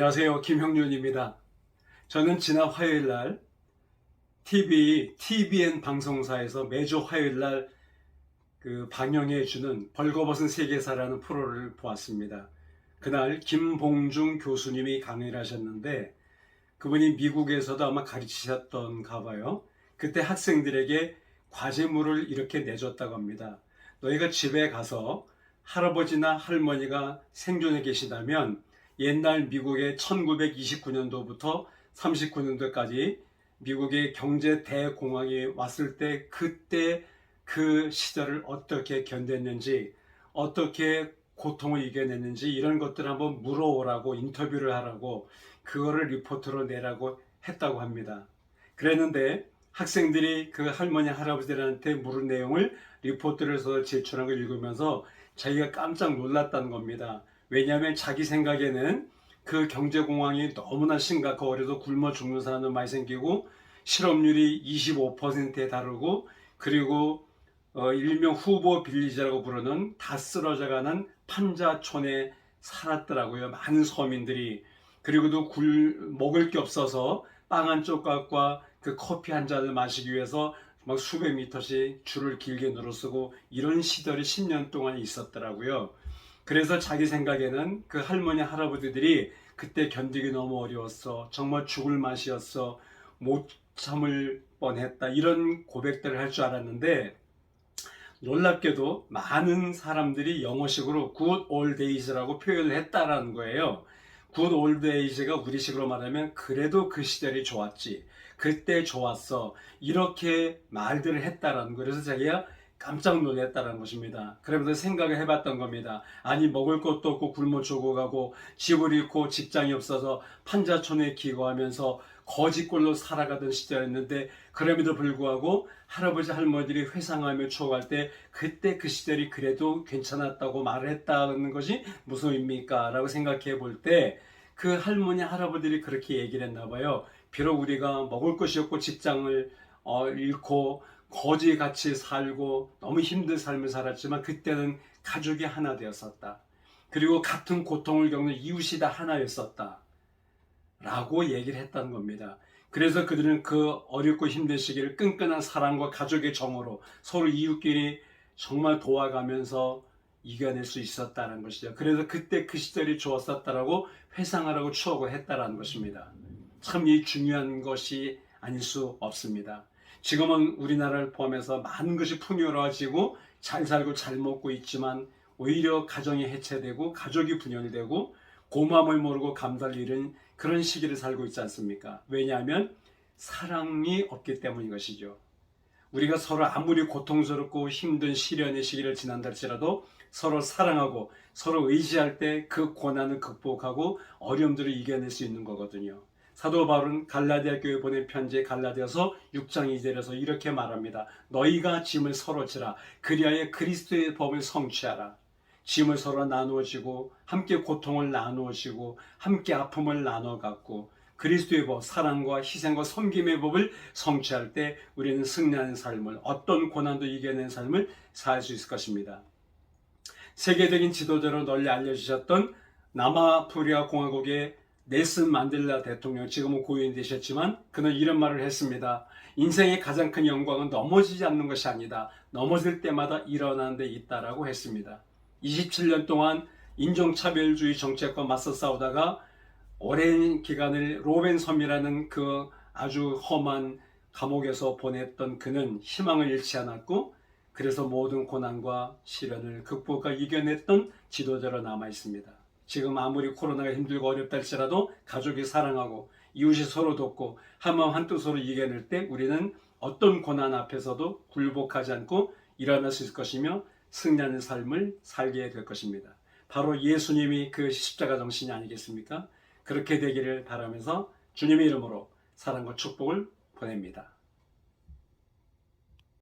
안녕하세요. 김형준입니다. 저는 지난 화요일 날 TVN 방송사에서 매주 화요일 날 방영해 주는 벌거벗은 세계사라는 프로를 보았습니다. 그날 김봉중 교수님이 강의를 하셨는데 그분이 미국에서도 아마 가르치셨던가 봐요. 그때 학생들에게 과제물을 이렇게 내줬다고 합니다. 너희가 집에 가서 할아버지나 할머니가 생존해 계시다면 옛날 미국의 1929년도부터 39년도까지 미국의 경제 대공황이 왔을 때 그때 그 시절을 어떻게 견뎠는지, 어떻게 고통을 이겨냈는지 이런 것들을 한번 물어오라고, 인터뷰를 하라고, 그거를 리포트로 내라고 했다고 합니다. 그랬는데 학생들이 그 할머니 할아버지들한테 물은 내용을 리포트를 해서 제출한 걸 읽으면서 자기가 깜짝 놀랐다는 겁니다. 왜냐하면 자기 생각에는 그 경제공황이 너무나 심각하고 그래서 굶어 죽는 사람도 많이 생기고 실업률이 25%에 다르고 그리고 일명 후보 빌리지라고 부르는 다 쓰러져가는 판자촌에 살았더라고요. 많은 서민들이. 그리고도 먹을 게 없어서 빵 한 조각과 그 커피 한 잔을 마시기 위해서 막 수백 미터씩 줄을 길게 늘어서고 이런 시절이 10년 동안 있었더라고요. 그래서 자기 생각에는 그 할머니 할아버지들이 그때 견디기 너무 어려웠어, 정말 죽을 맛이었어, 못 참을 뻔했다, 이런 고백들을 할 줄 알았는데 놀랍게도 많은 사람들이 영어식으로 good old days라고 표현을 했다라는 거예요. good old days가 우리식으로 말하면 그래도 그 시절이 좋았지, 그때 좋았어, 이렇게 말들을 했다라는 거예요. 그래서 자기가 깜짝 놀랐다는 것입니다. 그러면서 생각을 해봤던 겁니다. 아니, 먹을 것도 없고 굶어 죽어가고 집을 잃고 직장이 없어서 판자촌에 기거하면서 거지꼴로 살아가던 시절이었는데 그럼에도 불구하고 할아버지 할머니들이 회상하며 추억할 때 그때 그 시절이 그래도 괜찮았다고 말을 했다는 것이 무슨 의미입니까? 라고 생각해 볼 때 그 할머니 할아버지들이 그렇게 얘기를 했나 봐요. 비록 우리가 먹을 것이 없고 직장을 잃고 거지같이 살고 너무 힘든 삶을 살았지만 그때는 가족이 하나 되었었다. 그리고 같은 고통을 겪는 이웃이 다 하나였었다. 라고 얘기를 했다는 겁니다. 그래서 그들은 그 어렵고 힘든 시기를 끈끈한 사랑과 가족의 정으로 서로 이웃끼리 정말 도와가면서 이겨낼 수 있었다는 것이죠. 그래서 그때 그 시절이 좋았었다라고 회상하라고 추억을 했다라는 것입니다. 참 이 중요한 것이 아닐 수 없습니다. 지금은 우리나라를 포함해서 많은 것이 풍요로워지고 잘 살고 잘 먹고 있지만 오히려 가정이 해체되고 가족이 분열되고 고마움을 모르고 감사를 잃은 그런 시기를 살고 있지 않습니까? 왜냐하면 사랑이 없기 때문인 것이죠. 우리가 서로 아무리 고통스럽고 힘든 시련의 시기를 지난다 할지라도 서로 사랑하고 서로 의지할 때 그 고난을 극복하고 어려움들을 이겨낼 수 있는 거거든요. 사도 바울은 갈라디아 교회 보낸 편지의 갈라디아서 6장 2절에서 이렇게 말합니다. 너희가 짐을 서로 지라 그리하여 그리스도의 법을 성취하라. 짐을 서로 나누어지고 함께 고통을 나누어지고 함께 아픔을 나눠 갖고 그리스도의 법, 사랑과 희생과 섬김의 법을 성취할 때 우리는 승리하는 삶을, 어떤 고난도 이겨낸 삶을 살 수 있을 것입니다. 세계적인 지도자로 널리 알려주셨던 남아프리카 공화국의 넬슨 만델라 대통령, 지금은 고인이 되셨지만 그는 이런 말을 했습니다. 인생의 가장 큰 영광은 넘어지지 않는 것이 아니다. 넘어질 때마다 일어나는 데 있다라고 했습니다. 27년 동안 인종차별주의 정책과 맞서 싸우다가 오랜 기간을 로벤 섬이라는 그 아주 험한 감옥에서 보냈던 그는 희망을 잃지 않았고 그래서 모든 고난과 시련을 극복하고 이겨냈던 지도자로 남아 있습니다. 지금 아무리 코로나가 힘들고 어렵다 할지라도 가족이 사랑하고 이웃이 서로 돕고 한마음 한뜻으로 이겨낼 때 우리는 어떤 고난 앞에서도 굴복하지 않고 일어날 수 있을 것이며 승리하는 삶을 살게 될 것입니다. 바로 예수님이 그 십자가 정신이 아니겠습니까? 그렇게 되기를 바라면서 주님의 이름으로 사랑과 축복을 보냅니다.